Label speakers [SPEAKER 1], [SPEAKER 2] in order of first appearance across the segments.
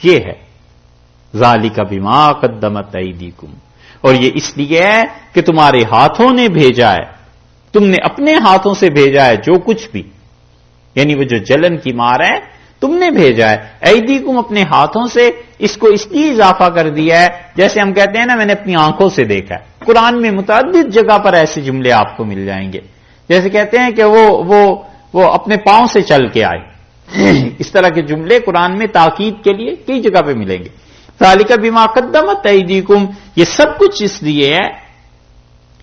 [SPEAKER 1] یہ ہے ذالک بما قدمت ایدیکم، اور یہ اس لیے ہے کہ تمہارے ہاتھوں نے بھیجا ہے، تم نے اپنے ہاتھوں سے بھیجا ہے جو کچھ بھی، یعنی وہ جو جلن کی مار ہے تم نے بھیجا ہے، ایدیکم اپنے ہاتھوں سے، اس کو اس لیے اضافہ کر دیا ہے جیسے ہم کہتے ہیں نا میں نے اپنی آنکھوں سے دیکھا ہے۔ قرآن میں متعدد جگہ پر ایسے جملے آپ کو مل جائیں گے، جیسے کہتے ہیں کہ وہ اپنے پاؤں سے چل کے آئے، اس طرح کے جملے قرآن میں تاکید کے لیے کئی جگہ پہ ملیں گے۔ ذالک بما قدمت ایدیکم، یہ سب کچھ اس لیے ہے،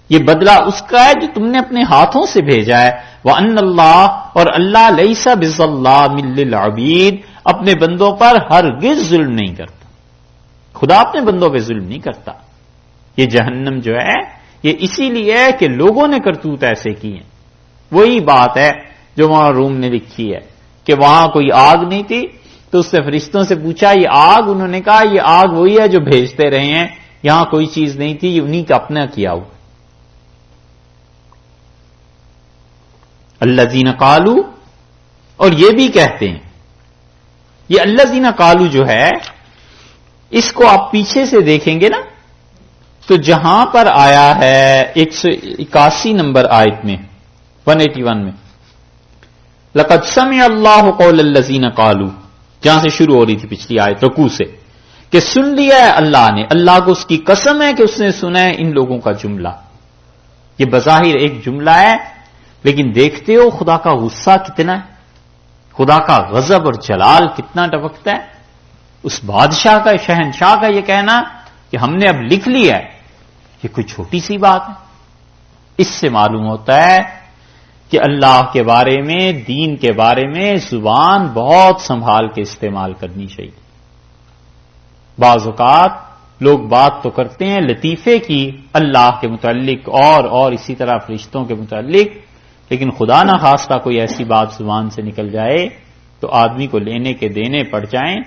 [SPEAKER 1] یہ بدلہ اس کا ہے جو تم نے اپنے ہاتھوں سے بھیجا ہے۔ وَأَنَّ اللَّهَ، اور اللہ لَيْسَ بِظَلَّامٍ لِّلْعَبِيدِ، اپنے بندوں پر ہرگز ظلم نہیں کرتا، خدا اپنے بندوں پہ ظلم نہیں کرتا۔ یہ جہنم جو ہے یہ اسی لیے ہے کہ لوگوں نے کرتوت ایسے کی ہیں۔ وہی بات ہے جو وہاں روم نے لکھی ہے کہ وہاں کوئی آگ نہیں تھی تو اس سے فرشتوں سے پوچھا یہ آگ، انہوں نے کہا یہ آگ وہی ہے جو بھیجتے رہے ہیں، یہاں کوئی چیز نہیں تھی، یہ انہی کا اپنا کیا ہوا۔ الذین قالوا، اور یہ بھی کہتے ہیں، یہ الذین قالوا جو ہے اس کو آپ پیچھے سے دیکھیں گے نا تو جہاں پر آیا ہے 181 نمبر آیت میں 181 میں لقد سمع اللہ قول الذین قالوا، جہاں سے شروع ہو رہی تھی پچھلی آیت رکوع سے، کہ سن لیا ہے اللہ نے، اللہ کو اس کی قسم ہے کہ اس نے سنا ہے ان لوگوں کا جملہ۔ یہ بظاہر ایک جملہ ہے لیکن دیکھتے ہو خدا کا غصہ کتنا ہے، خدا کا غضب اور جلال کتنا ٹپکتا ہے۔ اس بادشاہ کا، شہنشاہ کا یہ کہنا کہ ہم نے اب لکھ لیا ہے، یہ کوئی چھوٹی سی بات ہے۔ اس سے معلوم ہوتا ہے کہ اللہ کے بارے میں، دین کے بارے میں زبان بہت سنبھال کے استعمال کرنی چاہیے۔ بعض اوقات لوگ بات تو کرتے ہیں لطیفے کی اللہ کے متعلق اور اسی طرح فرشتوں کے متعلق، لیکن خدا نہ خواستہ کوئی ایسی بات زبان سے نکل جائے تو آدمی کو لینے کے دینے پڑ جائیں۔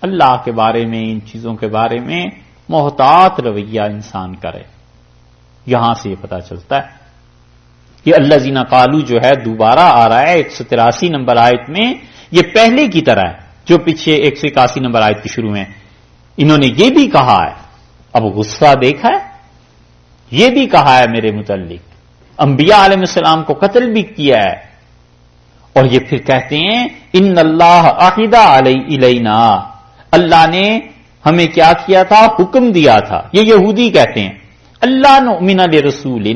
[SPEAKER 1] اللہ کے بارے میں، ان چیزوں کے بارے میں محتاط رویہ انسان کرے۔ یہاں سے یہ پتہ چلتا ہے کہ الذین قالوا جو ہے دوبارہ آ رہا ہے 183 نمبر آیت میں، یہ پہلے کی طرح ہے جو پیچھے 181 نمبر آیت کے شروع میں انہوں نے یہ بھی کہا ہے، اب غصہ دیکھا ہے، یہ بھی کہا ہے میرے متعلق، انبیاء علیہ السلام کو قتل بھی کیا ہے، اور یہ پھر کہتے ہیں ان اللہ عہد الینا، اللہ نے ہمیں کیا کیا تھا، حکم دیا تھا۔ یہ یہودی کہتے ہیں اللہ نؤمن لرسول،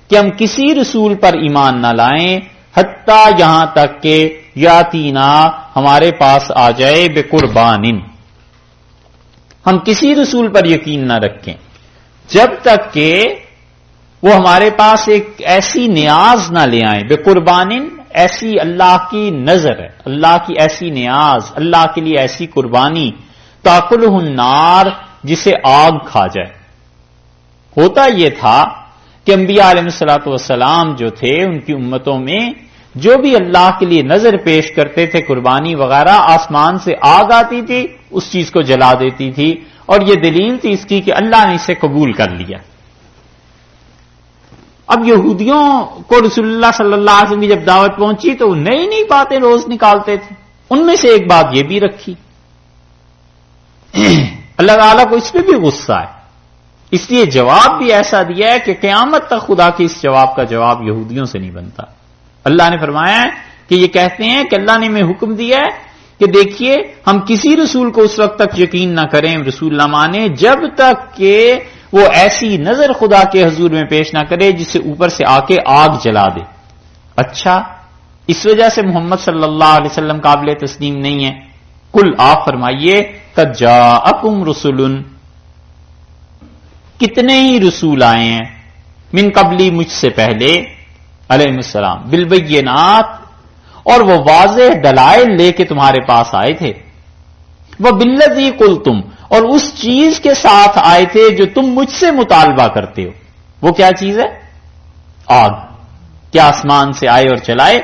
[SPEAKER 1] کہ ہم کسی رسول پر ایمان نہ لائیں حتیٰ یہاں تک کہ یاتینا ہمارے پاس آ جائے بقربان، ہم کسی رسول پر یقین نہ رکھیں جب تک کہ وہ ہمارے پاس ایک ایسی نیاز نہ لے آئیں، بقربان ایسی اللہ کی نظر ہے، اللہ کی ایسی نیاز، اللہ کے لیے ایسی قربانی، تاکلہ النار جسے آگ کھا جائے۔ ہوتا یہ تھا کہ انبیاء علیہ الصلوۃ والسلام جو تھے ان کی امتوں میں جو بھی اللہ کے لیے نظر پیش کرتے تھے قربانی وغیرہ، آسمان سے آگ آتی تھی اس چیز کو جلا دیتی تھی، اور یہ دلیل تھی اس کی کہ اللہ نے اسے قبول کر لیا۔ اب یہودیوں کو رسول اللہ صلی اللہ علیہ وسلم کی جب دعوت پہنچی تو وہ نئی نئی باتیں روز نکالتے تھے، ان میں سے ایک بات یہ بھی رکھی۔ اللہ تعالیٰ کو اس پہ بھی غصہ ہے، اس لیے جواب بھی ایسا دیا ہے کہ قیامت تک خدا کے اس جواب کا جواب یہودیوں سے نہیں بنتا۔ اللہ نے فرمایا ہے کہ یہ کہتے ہیں کہ اللہ نے ہمیں حکم دیا ہے کہ دیکھیے ہم کسی رسول کو اس وقت تک یقین نہ کریں، رسول نہ مانیں جب تک کہ وہ ایسی نظر خدا کے حضور میں پیش نہ کرے جسے اوپر سے آ کے آگ جلا دے۔ اچھا، اس وجہ سے محمد صلی اللہ علیہ وسلم قابل تسلیم نہیں ہے؟ قل، آپ فرمائیے قد جاءکم رسل، کتنے ہی رسول آئے ہیں، من قبلی مجھ سے پہلے علیہ السلام، بالبینات، اور وہ واضح دلائل لے کے تمہارے پاس آئے تھے، وہ بالذی قلتم، اور اس چیز کے ساتھ آئے تھے جو تم مجھ سے مطالبہ کرتے ہو۔ وہ کیا چیز ہے؟ آگ، کیا آسمان سے آئے اور چلائے؟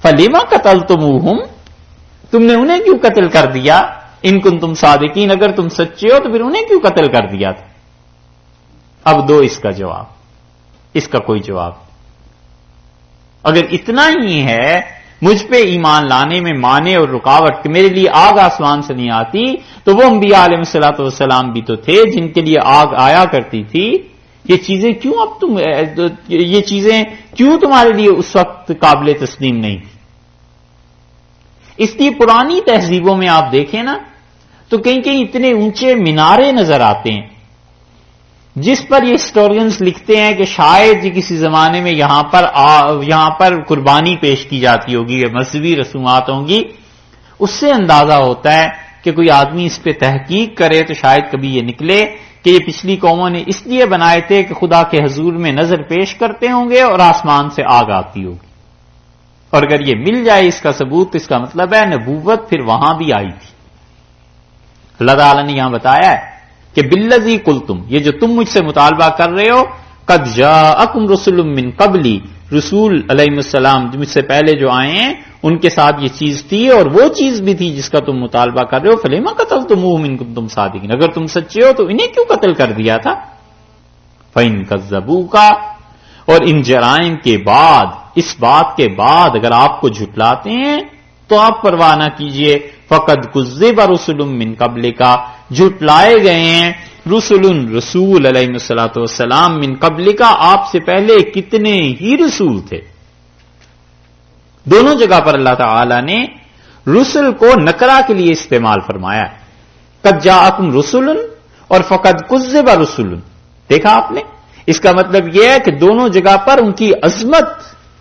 [SPEAKER 1] فلما قتلتموہم، تم نے انہیں کیوں قتل کر دیا؟ ان کنتم صادقین، اگر تم سچے ہو تو پھر انہیں کیوں قتل کر دیا تھا؟ اب دو اس کا جواب، اس کا کوئی جواب۔ اگر اتنا ہی ہے مجھ پہ ایمان لانے میں مانے اور رکاوٹ کہ میرے لیے آگ آسمان سے نہیں آتی، تو وہ انبیاء علیہ الصلوۃ والسلام بھی تو تھے جن کے لیے آگ آیا کرتی تھی. یہ چیزیں کیوں تمہارے لیے اس وقت قابل تسلیم نہیں تھی؟ اس لیے پرانی تہذیبوں میں آپ دیکھیں نا تو کہیں کہیں اتنے اونچے مینارے نظر آتے ہیں جس پر یہ ہسٹورینز لکھتے ہیں کہ شاید یہ کسی زمانے میں یہاں پر قربانی پیش کی جاتی ہوگی یا مذہبی رسومات ہوں گی. اس سے اندازہ ہوتا ہے کہ کوئی آدمی اس پہ تحقیق کرے تو شاید کبھی یہ نکلے کہ یہ پچھلی قوموں نے اس لیے بنائے تھے کہ خدا کے حضور میں نظر پیش کرتے ہوں گے اور آسمان سے آگ آتی ہوگی. اور اگر یہ مل جائے اس کا ثبوت تو اس کا مطلب ہے نبوت پھر وہاں بھی آئی تھی. اللہ تعالیٰ نے یہاں بتایا ہے کہ بالذی قلتم، یہ جو تم مجھ سے مطالبہ کر رہے ہو، قد جاءکم رسل من قبلی، رسول علیہ السلام مجھ سے پہلے جو آئے ہیں ان کے ساتھ یہ چیز تھی اور وہ چیز بھی تھی جس کا تم مطالبہ کر رہے ہو. فلیما قتلتموہم ان کنتم صادقین، اگر تم سچے ہو تو انہیں کیوں قتل کر دیا تھا؟ فإن کذبوک، اور ان جرائم کے بعد، اس بات کے بعد اگر آپ کو جھٹلاتے ہیں تو آپ پرواہ نہ کیجئے. فقد کذب رسل من قبلک، جھٹلائے گئے ہیں رسول علیہ الصلوۃ والسلام من قبلک، آپ سے پہلے کتنے ہی رسول تھے. دونوں جگہ پر اللہ تعالی نے رسل کو نکرہ کے لیے استعمال فرمایا ہے. قد جاءکم رسل اور فقد کذب رسل. دیکھا آپ نے، اس کا مطلب یہ ہے کہ دونوں جگہ پر ان کی عظمت،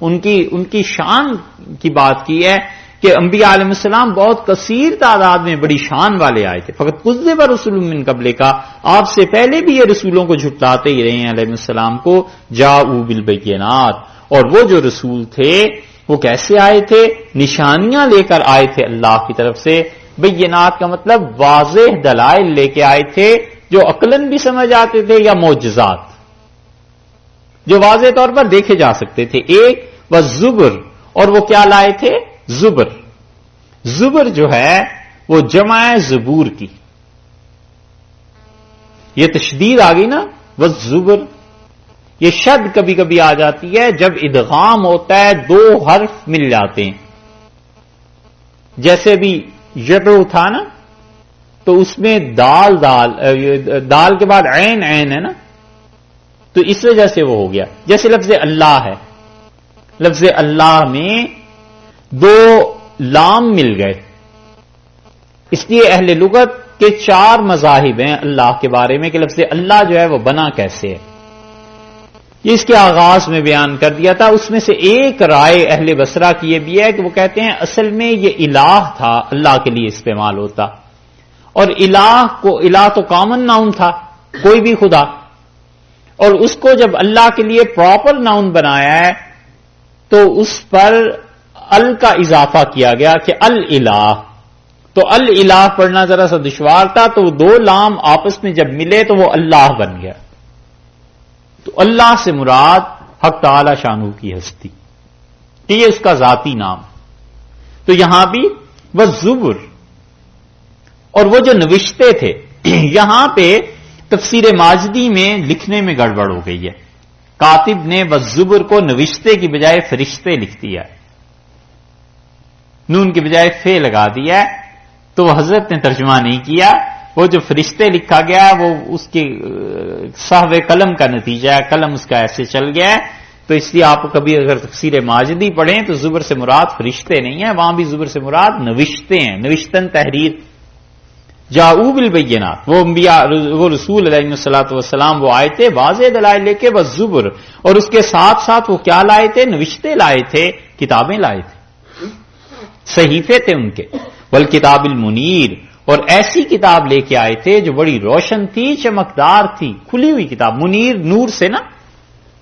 [SPEAKER 1] ان کی شان کی بات کی ہے کہ انبیاء علیہ السلام بہت کثیر تعداد میں بڑی شان والے آئے تھے. فقط کذب رسول من قبلک، آپ سے پہلے بھی یہ رسولوں کو جھٹلاتے ہی رہے ہیں علیہ السلام کو. جاءوا بالبینات، اور وہ جو رسول تھے وہ کیسے آئے تھے؟ نشانیاں لے کر آئے تھے اللہ کی طرف سے. بینات کا مطلب واضح دلائل لے کے آئے تھے جو عقلاً بھی سمجھ آتے تھے یا معجزات جو واضح طور پر دیکھے جا سکتے تھے. ایک والزبر، اور وہ کیا لائے تھے؟ زبر. زبر جو ہے وہ جمع ہے زبور کی. یہ تشدید آ گئی نا، والزبر. یہ شد کبھی کبھی آ جاتی ہے جب ادغام ہوتا ہے، دو حرف مل جاتے ہیں. جیسے بھی یدعو تھا نا تو اس میں دال کے بعد عین ہے نا، تو اس وجہ سے وہ ہو گیا. جیسے لفظ اللہ ہے، لفظ اللہ میں دو لام مل گئے. اس لیے اہل لغت کے 4 مذاہب ہیں اللہ کے بارے میں کہ لفظ اللہ جو ہے وہ بنا کیسے ہے. یہ اس کے آغاز میں بیان کر دیا تھا. اس میں سے ایک رائے اہل بصرہ کی یہ بھی ہے کہ وہ کہتے ہیں اصل میں یہ الہ تھا، اللہ کے لیے استعمال ہوتا، اور الہ تو کامن ناؤن تھا، کوئی بھی خدا، اور اس کو جب اللہ کے لیے پراپر ناؤن بنایا ہے تو اس پر ال کا اضافہ کیا گیا کہ الالہ. تو الالہ پڑھنا ذرا سا دشوار تھا، تو 2 لام آپس میں جب ملے تو وہ اللہ بن گیا. تو اللہ سے مراد حق تعالی شانہ کی ہستی، یہ اس کا ذاتی نام. تو یہاں بھی والزبر، اور وہ جو نوشتے تھے، یہاں پہ تفسیر ماجدی میں لکھنے میں گڑبڑ ہو گئی ہے. کاتب نے والزبر کو نوشتے کی بجائے فرشتے لکھ دیا، نون کی بجائے فے لگا دیا، تو وہ حضرت نے ترجمہ نہیں کیا. وہ جو فرشتے لکھا گیا وہ اس کے صحو قلم کا نتیجہ ہے، قلم اس کا ایسے چل گیا ہے. تو اس لیے آپ کبھی اگر تفسیر ماجدی پڑھیں تو زبر سے مراد فرشتے نہیں ہیں، وہاں بھی زبر سے مراد نوشتے ہیں، نوشتن تحریر. جاؤ بالبینات، وہ انبیاء، وہ رسول علیہ الصلوۃ والسلام وہ آئے تھے واضح دلائل لے کے. والزبر، اور اس کے ساتھ ساتھ وہ کیا لائے تھے؟ نوشتے لائے تھے، کتابیں لائے تھے، صحیفے تھے ان کے. والکتاب المنیر، اور ایسی کتاب لے کے آئے تھے جو بڑی روشن تھی، چمکدار تھی، کھلی ہوئی کتاب. منیر نور سے نا،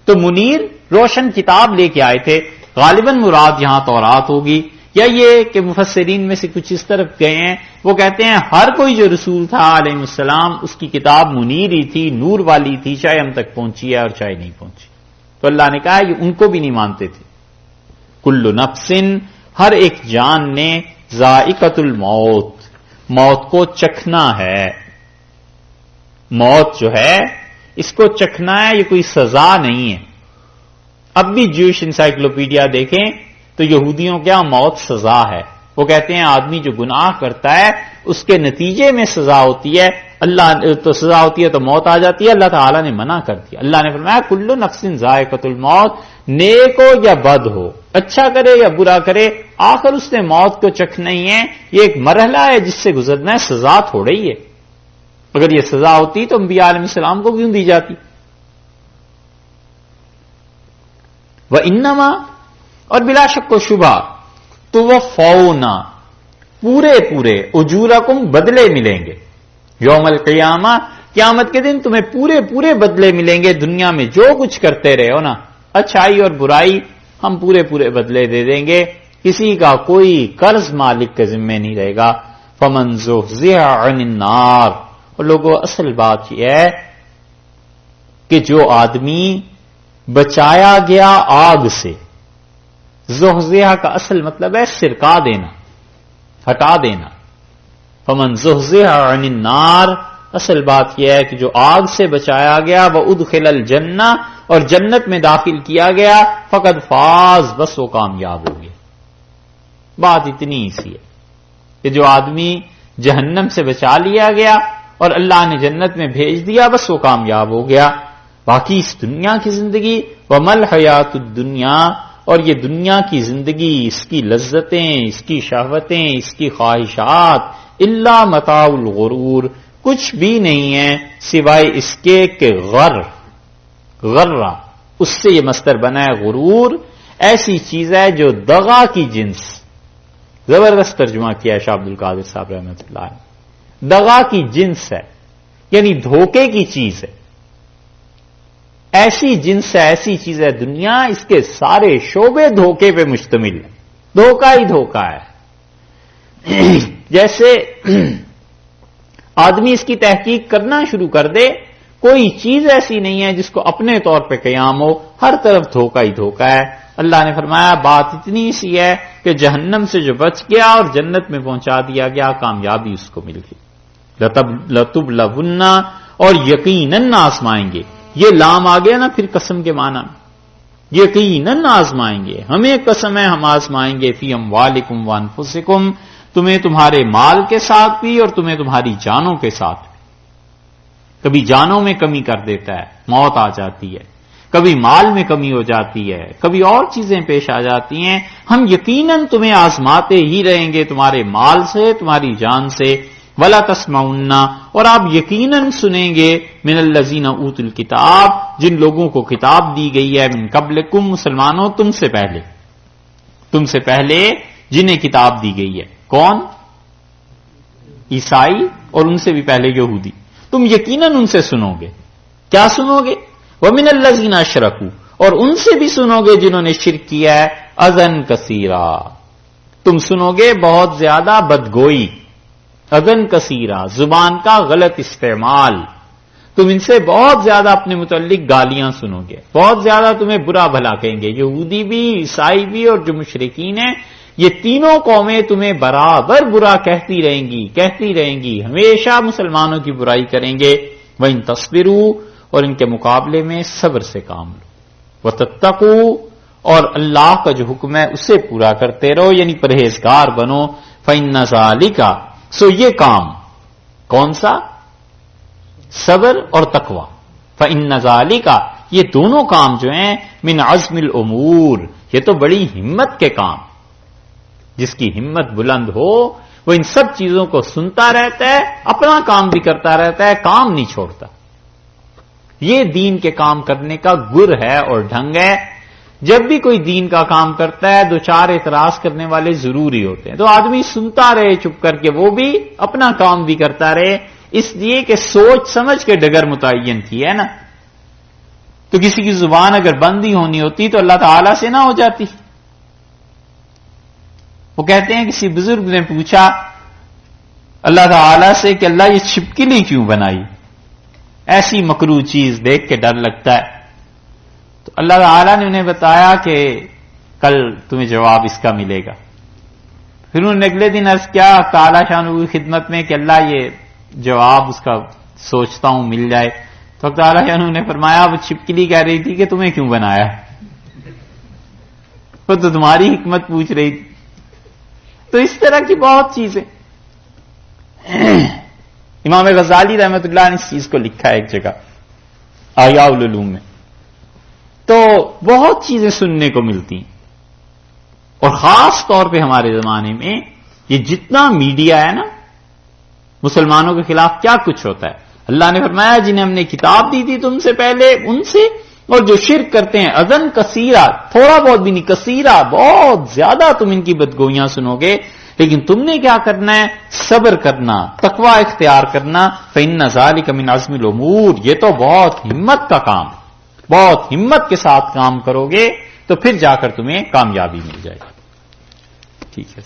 [SPEAKER 1] تو منیر روشن کتاب لے کے آئے تھے. غالباً مراد یہاں تورات ہوگی، یا یہ کہ مفسرین میں سے کچھ اس طرف گئے ہیں، وہ کہتے ہیں ہر کوئی جو رسول تھا علیہ السلام اس کی کتاب منیر ہی تھی، نور والی تھی، چاہے ہم تک پہنچی ہے اور چاہے نہیں پہنچی. تو اللہ نے کہا یہ ان کو بھی نہیں مانتے تھے. کل نفس، ہر ایک جان نے ذائقۃ الموت، موت کو چکھنا ہے. موت جو ہے اس کو چکھنا ہے، یہ کوئی سزا نہیں ہے. اب بھی جوش انسائکلوپیڈیا دیکھیں تو تو یہودیوں کیا موت سزا ہے. وہ کہتے ہیں آدمی جو گناہ کرتا ہے اس کے نتیجے میں سزا ہوتی ہے، اللہ تو سزا ہوتی ہے تو موت آ جاتی ہے. اللہ تعالیٰ نے منع کر دیا. اللہ نے فرمایا کل نفس ذائقۃ الموت، نیک ہو یا بد ہو، اچھا کرے یا برا کرے، آخر اس نے موت کو چکھنا ہی ہے. یہ ایک مرحلہ ہے جس سے گزرنا ہے، سزا تھوڑی ہی ہے. اگر یہ سزا ہوتی تو انبیاء علیہ السلام کو کیوں دی جاتی؟ وَإِنَّمَا، اور بلا شک و شبہ تو وہ فونا پورے پورے اجورکم بدلے ملیں گے، یوم القیامہ قیامت کے دن تمہیں پورے پورے بدلے ملیں گے. دنیا میں جو کچھ کرتے رہے ہو نا، اچھائی اور برائی، ہم پورے پورے بدلے دے دیں گے. کسی کا کوئی قرض مالک کے ذمے نہیں رہے گا. فمن زحزح عن النار، اور لوگوں اصل بات یہ ہے کہ جو آدمی بچایا گیا آگ سے، زحزح کا اصل مطلب ہے سرکا دینا، ہٹا دینا. فمن زحزح عن النار، اصل بات یہ ہے کہ جو آگ سے بچایا گیا، وادخل الجنہ، اور جنت میں داخل کیا گیا، فقد فاز، بس وہ کامیاب ہو گیا. بات اتنی ہی سی ہے کہ جو آدمی جہنم سے بچا لیا گیا اور اللہ نے جنت میں بھیج دیا، بس وہ کامیاب ہو گیا. باقی اس دنیا کی زندگی، ومل حیات الدنیا، اور یہ دنیا کی زندگی، اس کی لذتیں، اس کی شہوتیں، اس کی خواہشات، الا متاع الغرور، کچھ بھی نہیں ہے سوائے اس کے کہ غرہ، اس سے یہ مصدر بنا ہے غرور، ایسی چیز ہے جو دغا کی جنس. زبردست ترجمہ کیا ہے شاہ عبد القادر صاحب رحمۃ اللہ نے. دغا کی جنس ہے، یعنی دھوکے کی چیز ہے. ایسی جنس ہے، ایسی چیز ہے دنیا، اس کے سارے شعبے دھوکے پہ مشتمل ہیں. دھوکہ ہی دھوکہ ہے. جیسے آدمی اس کی تحقیق کرنا شروع کر دے، کوئی چیز ایسی نہیں ہے جس کو اپنے طور پہ قیام ہو، ہر طرف دھوکہ ہی دھوکہ ہے. اللہ نے فرمایا بات اتنی سی ہے کہ جہنم سے جو بچ گیا اور جنت میں پہنچا دیا گیا، کامیابی اس کو مل گئی. لَتُبْلَوُنَّ، اور یقیناً آزمائیں گے. یہ لام آ گیا نا پھر قسم کے معنی میں، یقیناً آزمائیں گے، ہمیں قسم ہے ہم آزمائیں گے. فی اموالکم وانفسکم، تمہیں تمہارے مال کے ساتھ بھی اور تمہیں تمہاری جانوں کے ساتھ بھی. کبھی جانوں میں کمی کر دیتا ہے، موت آ جاتی ہے، کبھی مال میں کمی ہو جاتی ہے، کبھی اور چیزیں پیش آ جاتی ہیں. ہم یقیناً تمہیں آزماتے ہی رہیں گے، تمہارے مال سے، تمہاری جان سے. ولا تسمعن، اور آپ یقیناً سنیں گے، من الذین اوتوا الکتاب، جن لوگوں کو کتاب دی گئی ہے، من قبلکم، مسلمانوں تم سے پہلے جنہیں کتاب دی گئی ہے. کون؟ عیسائی، اور ان سے بھی پہلے یہودی. تم یقیناً ان سے سنو گے. کیا سنو گے؟ ومن الذین اشرکوا، اور ان سے بھی سنو گے جنہوں نے شرک کیا ہے. اذن کثیرا، تم سنو گے بہت زیادہ بدگوئی. اذن کثیرا، زبان کا غلط استعمال. تم ان سے بہت زیادہ اپنے متعلق گالیاں سنو گے، بہت زیادہ تمہیں برا بھلا کہیں گے. یہودی بھی، عیسائی بھی، اور جو مشرکین ہیں، یہ تینوں قومیں تمہیں برابر برا کہتی رہیں گی، ہمیشہ مسلمانوں کی برائی کریں گے. وَإِن تَصْبِرُوا، اور ان کے مقابلے میں صبر سے کام لو. وَتَتَّقُوا، اور اللہ کا جو حکم ہے اسے پورا کرتے رہو، یعنی پرہیزگار بنو. فَإِنَّ ذَلِكَ، سو یہ کام کون سا؟ صبر اور تقوی. فَإِنَّ ذَلِكَ، یہ دونوں کام جو ہیں، من عزم الامور، یہ تو بڑی ہمت کے کام. جس کی ہمت بلند ہو وہ ان سب چیزوں کو سنتا رہتا ہے، اپنا کام بھی کرتا رہتا ہے، کام نہیں چھوڑتا. یہ دین کے کام کرنے کا گر ہے اور ڈھنگ ہے. جب بھی کوئی دین کا کام کرتا ہے، دو چار اعتراض کرنے والے ضروری ہوتے ہیں، تو آدمی سنتا رہے چپ کر کے، وہ بھی اپنا کام بھی کرتا رہے. اس لیے کہ سوچ سمجھ کے ڈگر متعین کی ہے نا. تو کسی کی زبان اگر بند ہی ہونی ہوتی تو اللہ تعالی سے نہ ہو جاتی. وہ کہتے ہیں کسی بزرگ نے پوچھا اللہ تعالی سے کہ اللہ یہ چھپکلی کیوں بنائی؟ ایسی مکروہ چیز دیکھ کے ڈر لگتا ہے. تو اللہ تعالی نے انہیں بتایا کہ کل تمہیں جواب اس کا ملے گا. پھر انہوں نے اگلے دن عرض کیا تعالی شان کی خدمت میں کہ اللہ یہ جواب اس کا سوچتا ہوں مل جائے. تو تعالی شان نے فرمایا وہ چھپکلی کہہ رہی تھی کہ تمہیں کیوں بنایا. وہ تو تمہاری حکمت پوچھ رہی تھی. تو اس طرح کی بہت چیزیں. امام غزالی رحمۃ اللہ نے اس چیز کو لکھا ہے ایک جگہ احیاء العلوم میں. تو بہت چیزیں سننے کو ملتی ہیں. اور خاص طور پہ ہمارے زمانے میں یہ جتنا میڈیا ہے نا، مسلمانوں کے خلاف کیا کچھ ہوتا ہے. اللہ نے فرمایا جنہیں ہم نے کتاب دی تھی تم سے پہلے ان سے، اور جو شرک کرتے ہیں اذن کثیرہ، تھوڑا بہت بھی نہیں، کثیرہ بہت زیادہ تم ان کی بدگوئیاں سنو گے. لیکن تم نے کیا کرنا ہے؟ صبر کرنا، تقوی اختیار کرنا. فإن ذلك من عزم الامور، یہ تو بہت ہمت کا کام، بہت ہمت کے ساتھ کام کرو گے تو پھر جا کر تمہیں کامیابی مل جائے گی. ٹھیک ہے.